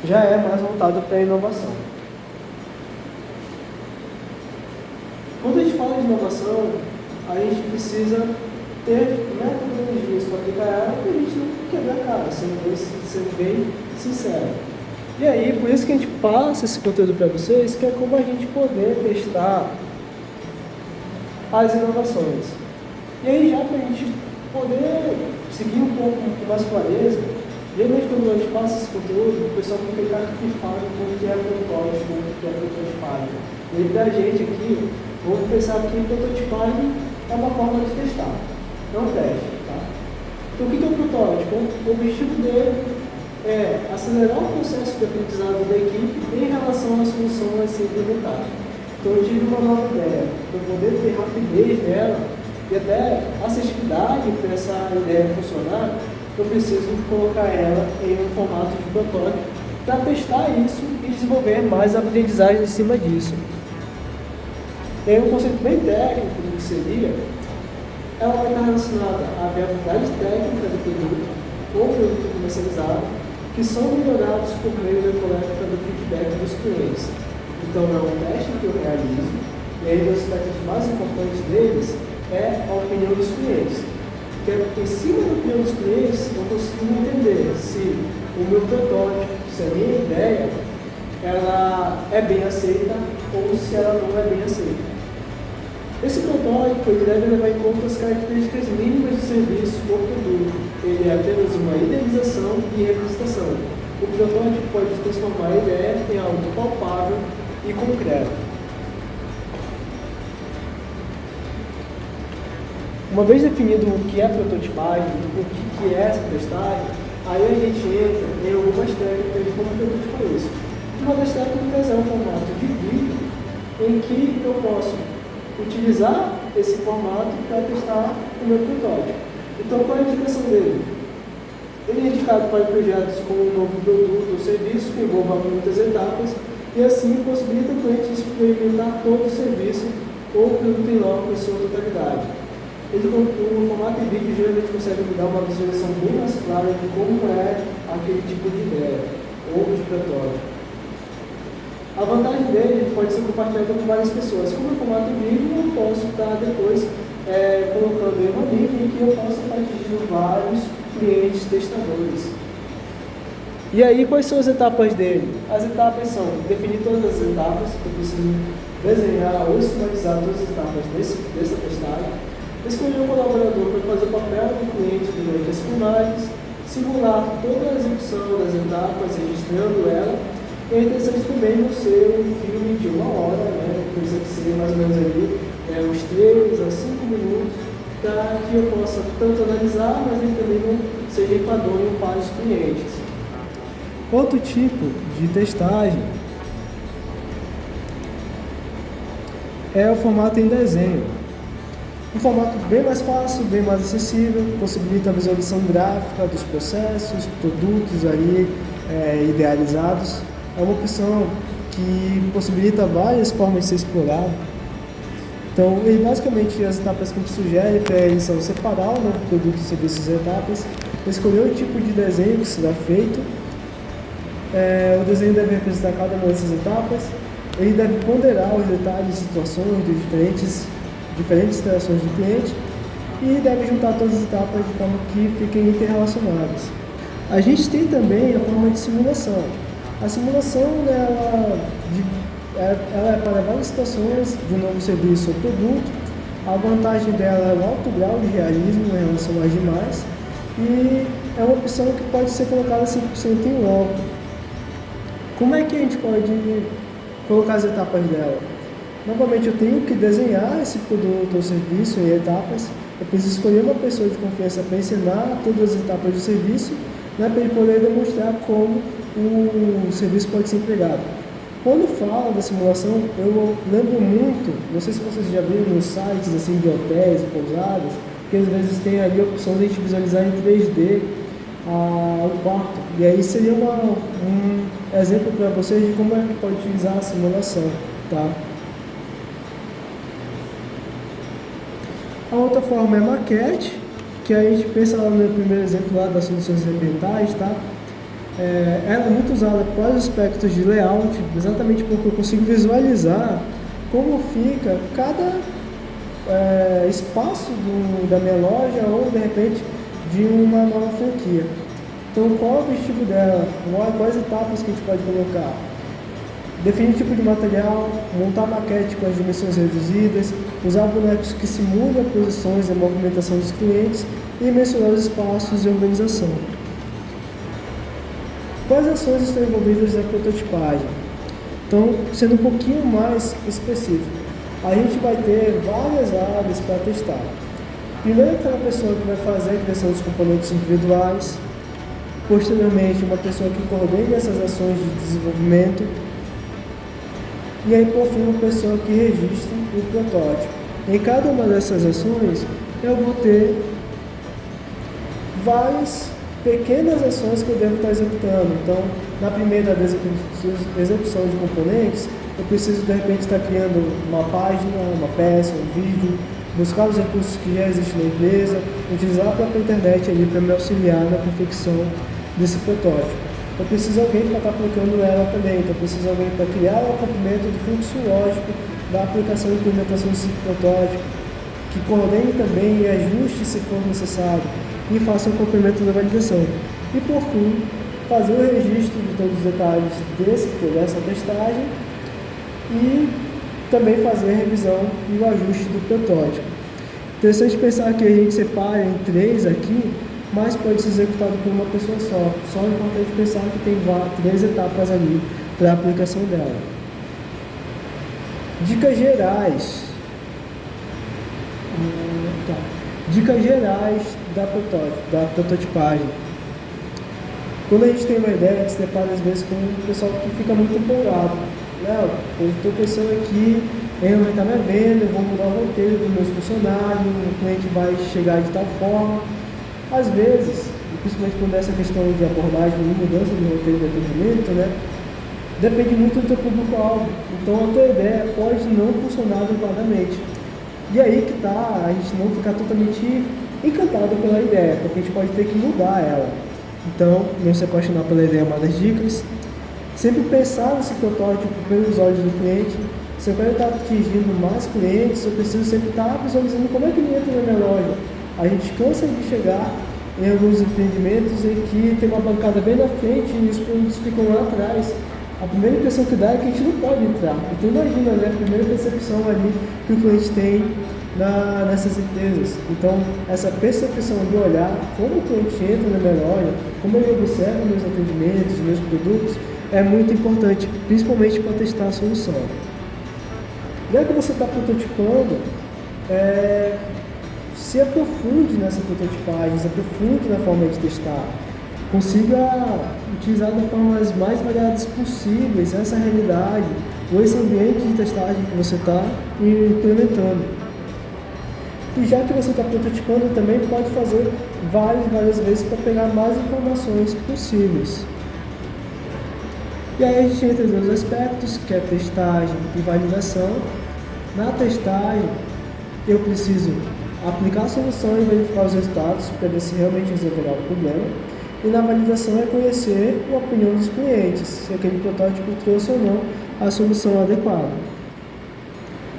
já é mais voltado para a inovação. Quando a gente fala de inovação, a gente precisa ter metodologias para aplicar ela para a gente não quebrar a cara, sendo bem sincero. E aí, por isso que a gente passa esse conteúdo para vocês, que é como a gente poder testar as inovações. E aí, já para a gente poder seguir um pouco com mais clareza, geralmente quando a gente passa esse conteúdo, o pessoal fica encaixado com o que é protótipo, o que é prototipagem. E para a gente aqui, vamos pensar que prototipagem é uma forma de testar, não teste, tá? Então, o que é o protótipo? O objetivo dele é acelerar o processo de aprendizado da equipe em relação à solução a ser implementada. Então, eu tive uma nova ideia, para poder ter rapidez dela e até acessibilidade para essa ideia funcionar, eu preciso colocar ela em um formato de protótipo para testar isso e desenvolver mais aprendizagem em cima disso. Tem um conceito bem técnico do que seria, ela vai estar relacionada à viabilidade técnica do produto ou produto comercializado, que são melhorados por meio da coleta do feedback dos clientes. Então, é um teste que eu realizo, e aí os aspectos mais importantes deles é a opinião dos clientes. Que em cima da opinião dos clientes, eu consigo entender se o meu protótipo, se a minha ideia, ela é bem aceita ou se ela não é bem aceita. Esse protótipo ele deve levar em conta as características mínimas do serviço ou produto. Ele é apenas uma idealização e representação. O protótipo pode transformar a ideia em algo palpável e concreto. Uma vez definido o que é prototipagem, o que é essa testagem, aí a gente entra em algumas técnicas de como prototipar isso. Uma das técnicas é o formato de vídeo, em que eu posso utilizar esse formato para testar o meu protótipo. Então, qual é a indicação dele? Ele é indicado para projetos com um novo produto ou serviço que envolva muitas etapas e assim possibilita o cliente experimentar todo o serviço ou produto em loco em sua totalidade. Ele, o formato de vídeo geralmente consegue me dar uma visualização bem mais clara de como é aquele tipo de ideia ou de protótipo. A vantagem dele pode ser compartilhada com várias pessoas. Como é formato de vídeo, eu posso estar depois colocando em uma link em que eu possa estar atingindo vários clientes testadores. E aí, quais são as etapas dele? As etapas são definir todas as etapas, eu preciso desenhar ou esquematizar todas as etapas dessa testagem, escolher um colaborador para fazer o papel do cliente durante as filmagens, simular toda a execução das etapas, registrando ela. E é interessante também não ser um filme de 1 hora, né? Precisa ser mais ou menos ali uns 3 a 5 minutos, para que eu possa tanto analisar, mas ele também não seja enfadonho para os clientes. Outro tipo de testagem é o formato em desenho. Um formato bem mais fácil, bem mais acessível, possibilita a visualização gráfica dos processos, produtos ali idealizados. É uma opção que possibilita várias formas de ser explorado. Então, basicamente, as etapas que a gente sugere para eles são separar o novo produto, serviços e etapas, escolher o tipo de desenho que será feito. O desenho deve representar cada uma dessas etapas. Ele deve ponderar os detalhes e situações de diferentes interações do cliente e deve juntar todas as etapas de forma que fiquem interrelacionadas. A gente tem também a forma de simulação. A simulação ela é para várias situações de um novo serviço ou produto. A vantagem dela é o alto grau de realismo em relação às demais e é uma opção que pode ser colocada 100% em loco. Como é que a gente pode colocar as etapas dela? Novamente, eu tenho que desenhar esse produto ou serviço em etapas. Eu preciso escolher uma pessoa de confiança para ensinar todas as etapas do serviço, né, para ele poder demonstrar como o serviço pode ser empregado. Quando fala da simulação, eu lembro muito, não sei se vocês já viram nos sites assim, de hotéis e pousadas, que às vezes tem ali a opção de a gente visualizar em 3D o quarto. E aí seria um exemplo para vocês de como é que pode utilizar a simulação. Tá? A outra forma é maquete, que a gente pensa lá no primeiro exemplo lá das soluções ambientais, tá? ela é muito usada para os aspectos de layout, exatamente porque eu consigo visualizar como fica cada espaço da minha loja ou, de repente, de uma nova franquia. Então, qual é o objetivo dela? Quais etapas que a gente pode colocar? Definir tipo de material, montar maquete com as dimensões reduzidas, usar bonecos que simulam posições e movimentação dos clientes e mensurar os espaços e organização. Quais ações estão envolvidas na prototipagem? Então, sendo um pouquinho mais específico, a gente vai ter várias áreas para testar. Primeiro, aquela pessoa que vai fazer a criação dos componentes individuais. Posteriormente, uma pessoa que coordena essas ações de desenvolvimento. E aí, por fim, uma pessoa que registra o protótipo. Em cada uma dessas ações, eu vou ter várias pequenas ações que eu devo estar executando. Então, na primeira execução de componentes, eu preciso, de repente, estar criando uma página, uma peça, um vídeo, buscar os recursos que já existem na empresa, utilizar a própria internet ali para me auxiliar na confecção desse protótipo. Eu preciso de alguém para estar aplicando ela também, então eu preciso de alguém para criar o acompanhamento do fluxo lógico da aplicação e implementação desse protótipo, que coordene também e ajuste se for necessário, e faça o acompanhamento da validação. E por fim, fazer o registro de todos os detalhes dessa testagem e também fazer a revisão e o ajuste do protótipo. Interessante pensar que a gente separa em 3 aqui, mas pode ser executado por uma pessoa só. Só é importante pensar que tem 3 etapas ali para a aplicação dela. Dicas gerais. Dicas gerais da prototipagem. Quando a gente tem uma ideia, a gente se depara às vezes com um pessoal que fica muito empolgado. Não, eu estou pensando aqui em aumentar minha venda, eu vou mudar o roteiro dos meus funcionários, o cliente vai chegar de tal forma. Às vezes, principalmente quando é essa questão de abordagem e mudança de roteiro de atendimento, né, depende muito do teu público-alvo. Então, a tua ideia pode não funcionar adequadamente. E aí que tá, a gente não ficar totalmente encantado pela ideia, porque a gente pode ter que mudar ela. Então, não se apaixonar pela ideia é uma das dicas. Sempre pensar nesse protótipo pelos olhos do cliente. Se eu quero estar atingindo mais clientes, eu preciso sempre estar visualizando como é que ele entra na minha loja. A gente cansa de chegar em alguns empreendimentos em que tem uma bancada bem na frente e os produtos ficam lá atrás. A primeira impressão que dá é que a gente não pode entrar. Então imagina, né, a primeira percepção ali que o cliente tem nessas empresas. Então essa percepção de olhar como o cliente entra na minha loja, como ele observa meus atendimentos, meus produtos, é muito importante, principalmente para testar a solução. Já que você está prototipando, se aprofunde nessa prototipagem, se aprofunde na forma de testar. Consiga utilizar das formas mais variadas possíveis essa realidade ou esse ambiente de testagem que você está implementando. E já que você está prototipando, também pode fazer várias vezes para pegar mais informações possíveis. E aí a gente entra em 2 aspectos, que é testagem e validação. Na testagem, eu preciso aplicar a solução e verificar os resultados para ver se realmente resolverá o problema. E na validação é conhecer a opinião dos clientes, se aquele protótipo trouxe ou não a solução adequada.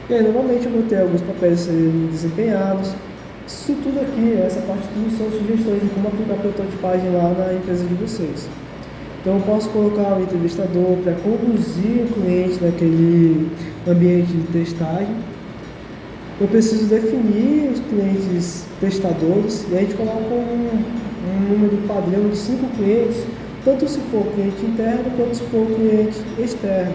E aí, normalmente eu vou ter alguns papéis a serem desempenhados. Isso tudo aqui, essa parte tudo são sugestões de como aplicar a prototipagem lá na empresa de vocês. Então eu posso colocar o entrevistador para conduzir o cliente naquele ambiente de testagem. Eu preciso definir os clientes testadores e a gente coloca um número padrão de 5 clientes, tanto se for cliente interno quanto se for cliente externo.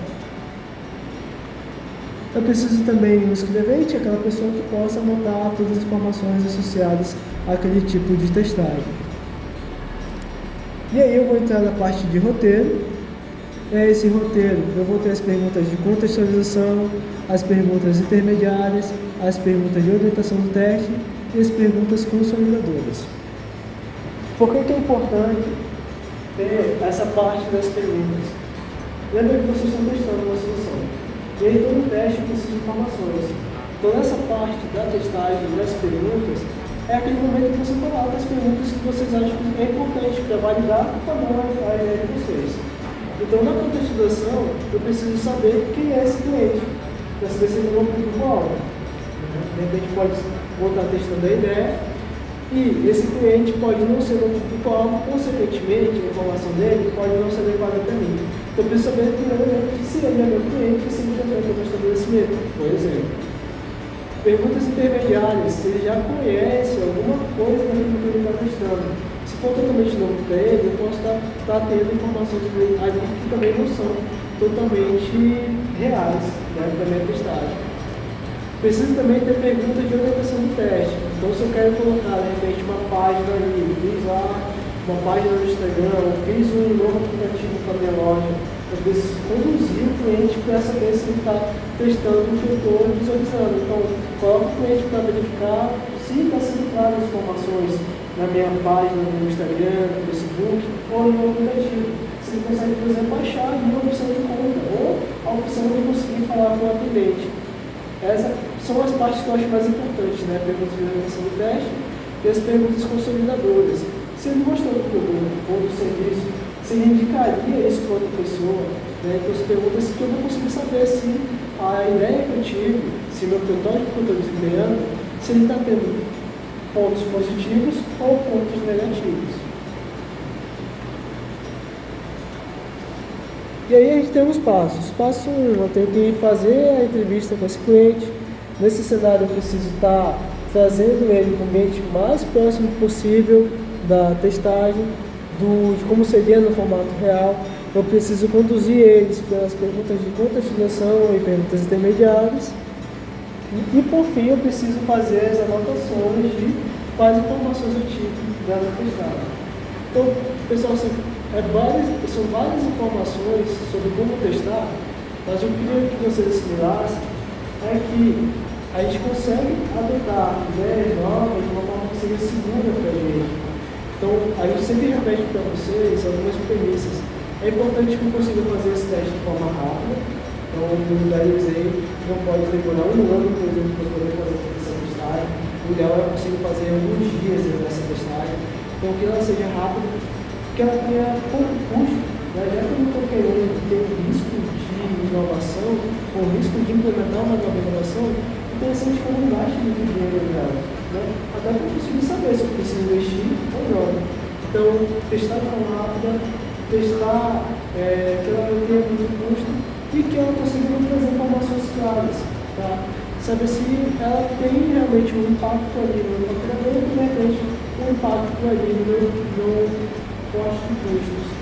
Eu preciso também de um escrevente, aquela pessoa que possa anotar todas as informações associadas àquele tipo de testagem. E aí eu vou entrar na parte de roteiro. Esse roteiro eu vou ter as perguntas de contextualização, as perguntas intermediárias, as perguntas de orientação do teste e as perguntas consolidadoras. Por que é importante ter essa parte das perguntas? Lembra que vocês estão testando uma solução. E aí todo teste precisa de informações. Então nessa parte da testagem das perguntas, é aquele momento que você coloca as perguntas que vocês acham que é importante para validar o padrão a ideia de vocês. Então, na contextualização, eu preciso saber quem é esse cliente, para saber se ele é um público-alvo. De repente, pode voltar testando a ideia, e esse cliente pode não ser um público-alvo, consequentemente, a informação dele pode não ser adequada para mim. Então, eu preciso saber, primeiramente, se ele é meu cliente e se ele já tem o meu estabelecimento, por exemplo. Perguntas intermediárias, se ele já conhece alguma coisa daquilo que ele está testando. Se for totalmente novo para ele, eu posso estar tendo informações ali que também não são totalmente reais, né, para a minha testagem. Preciso também ter perguntas de orientação do teste. Então, se eu quero colocar, de repente, uma página ali, fiz lá uma página no Instagram, ou fiz um novo aplicativo para a minha loja, eu preciso conduzir o cliente para saber se ele está testando o que eu estou visualizando. Então, coloco o cliente para verificar se está sendo claras as informações na minha página no Instagram, no Facebook ou no aplicativo. Se ele consegue, por exemplo, baixar uma opção de conta ou a opção de conseguir falar com o atendente. Essas são as partes que eu acho mais importantes, né? Perguntas de orientação do teste e as perguntas consolidadoras. Se ele gostou do produto ou do serviço, se ele indicaria isso para outra pessoa, né? Então, as perguntas que eu vou conseguir saber se a ideia que eu tive, se o meu protótipo que eu estou desempenhando, se ele está tendo pontos positivos ou pontos negativos. E aí a gente tem os passos. Passo 1, eu tenho que fazer a entrevista com esse cliente. Nesse cenário eu preciso estar trazendo ele para o ambiente mais próximo possível da testagem, de como seria no formato real. Eu preciso conduzir eles pelas perguntas de contextualização e perguntas intermediárias. E por fim eu preciso fazer as anotações de quais informações eu tive dessa testagem. Então, pessoal, são várias informações sobre como testar, mas eu queria que vocês assimilassem é que a gente consegue adotar ideias novas de uma forma que seja segura para a gente. Então, a gente sempre repete para vocês algumas premissas. É importante que eu consiga fazer esse teste de forma rápida. Então, o daí não pode demorar um ano, por exemplo, para poder fazer essa testagem. O ideal é conseguir fazer alguns dias dessa testagem. Então, que ela seja rápida, que ela tenha pouco custo, né? Já que eu não estou querendo ter risco de inovação, ou risco de implementar uma nova inovação, é interessante que eu não gaste muito dinheiro nela, né? Até para eu conseguir saber se eu preciso investir ou não. Então, testar de forma rápida, testar que ela não tenha muito custo e que ela consiga me trazer informações claras, tá? Saber se ela tem realmente um impacto ali no meu faturamento, de repente, um impacto ali no meu posto de custos.